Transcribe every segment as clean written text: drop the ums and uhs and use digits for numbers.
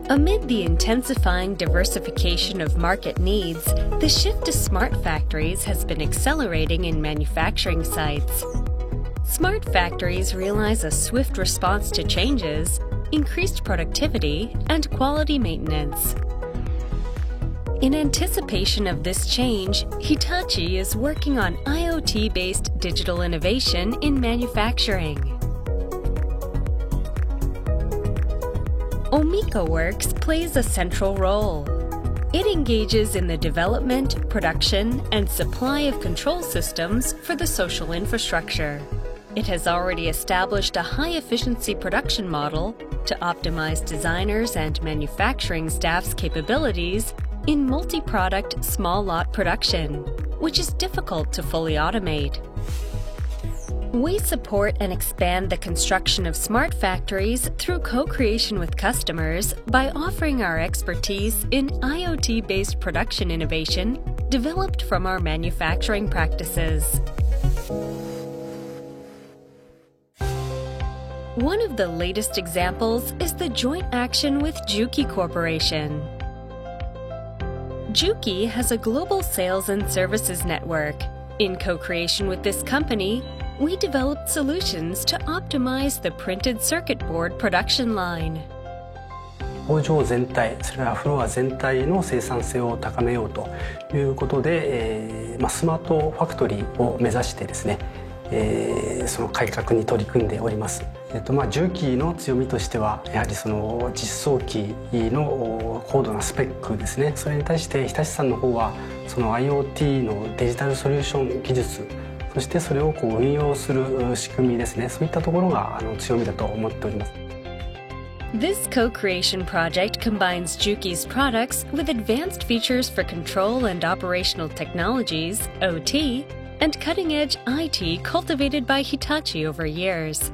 Amid the intensifying diversification of market needs, the shift to smart factories has been accelerating in manufacturing sites. Smart factories realize a swift response to changes, increased productivity, and quality maintenance. In anticipation of this change, Hitachi is working on IoT-based digital innovation in manufacturing. Omiko Works plays a central role. It engages in the development, production, and supply of control systems for the social infrastructure. It has already established a high-efficiency production model to optimize designers and manufacturing staff's capabilities in multi-product small-lot production, which is difficult to fully automate. We support and expand the construction of smart factories through co-creation with customers by offering our expertise in IoT-based production innovation developed from our manufacturing practices. One of the latest examples is the joint action with Juki Corporation. Juki has a global sales and services network. In co-creation with this company, we developed solutions to optimize the printed circuit board production line. 工場全体、それからフロア全体の生産性を高めようということで、スマートファクトリーを目指してですね、その改革に取り組んでおります。重機の強みとしてはやはりその実装機の高度なスペックですね。それに対して日立さんの方はその IoT のデジタルソリューション技術、そしてそれを運用する仕組みですね。そういったところが強みだと思っております。This co-creation project combines Juki's products with advanced features for control and operational technologies, OT, and cutting-edge IT cultivated by Hitachi over years.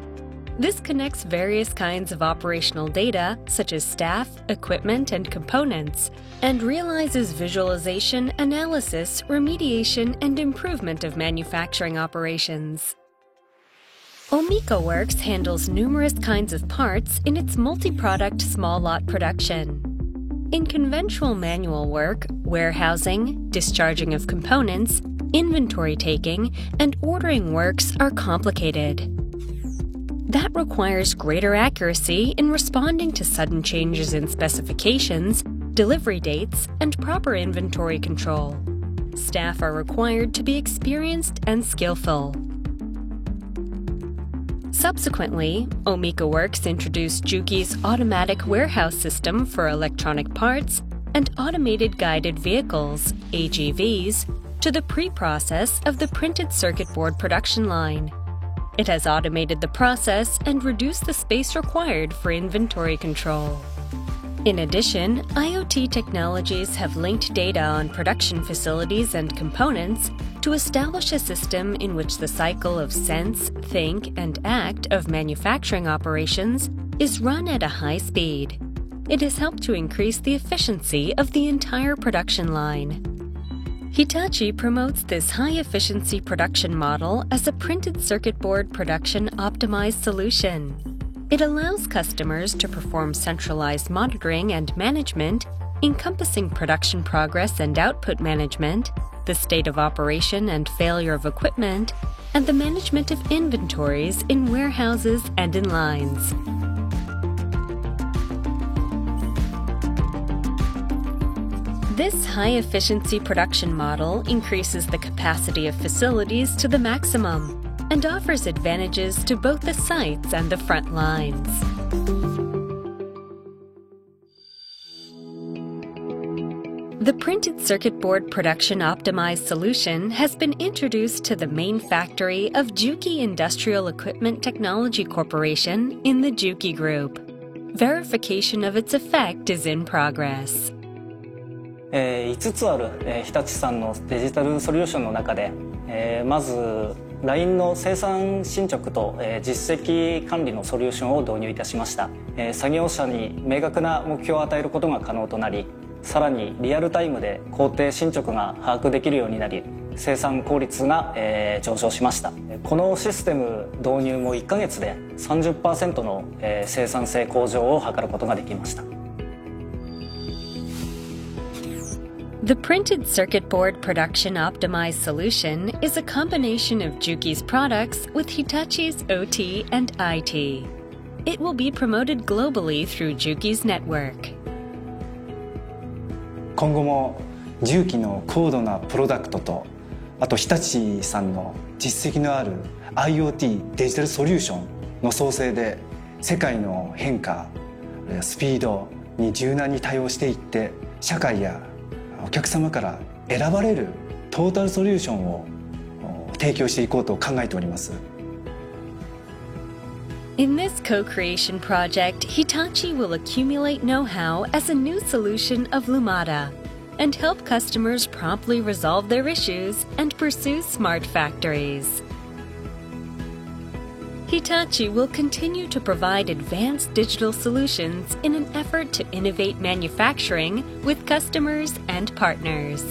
This connects various kinds of operational data, such as staff, equipment, and components, and realizes visualization, analysis, remediation, and improvement of manufacturing operations. Omiko Works handles numerous kinds of parts in its multi-product small-lot production. In conventional manual work, warehousing, discharging of components, inventory taking, and ordering works are complicated. That requires greater accuracy in responding to sudden changes in specifications, delivery dates, and proper inventory control. Staff are required to be experienced and skillful. Subsequently, Omiko Works introduced Juki's automatic warehouse system for electronic parts and automated guided vehicles, AGVs, to the pre-process of the printed circuit board production line. It has automated the process and reduced the space required for inventory control. In addition, IoT technologies have linked data on production facilities and components to establish a system in which the cycle of sense, think, and act of manufacturing operations is run at a high speed. It has helped to increase the efficiency of the entire production line. Hitachi promotes this high-efficiency production model as a printed circuit board production optimized solution. It allows customers to perform centralized monitoring and management, encompassing production progress and output management, the state of operation and failure of equipment, and the management of inventories in warehouses and in lines. This high-efficiency production model increases the capacity of facilities to the maximum and offers advantages to both the sites and the front lines. The printed circuit board production optimized solution has been introduced to the main factory of Juki Industrial Equipment Technology Corporation in the Juki Group. Verification of its effect is in progress. 5つある日立さんのデジタルソリューションの中で、まず LINE の生産進捗と実績管理のソリューションを導入いたしました。作業者に明確な目標を与えることが可能となり、さらにリアルタイムで工程進捗が把握できるようになり、生産効率が上昇しました。このシステム導入後1ヶ月で 30% の生産性向上を図ることができました。The printed circuit board production optimized solution is a combination of Juki's products with Hitachi's OT and IT. It will be promoted globally through Juki's network. 今後も重機の高度なプロダクトと、あと日立さんの実績のある IoT デジタルソリューションの創生で世界の変化、スピードに柔軟に対応していって、社会やお客様から選ばれるトータルソリューションを提供していこうと考えております。In this co-creation project, Hitachi will accumulate know-how as a new solution of Lumada and help customers promptly resolve their issues and pursue smart factories. Hitachi will continue to provide advanced digital solutions in an effort to innovate manufacturing with customers and partners.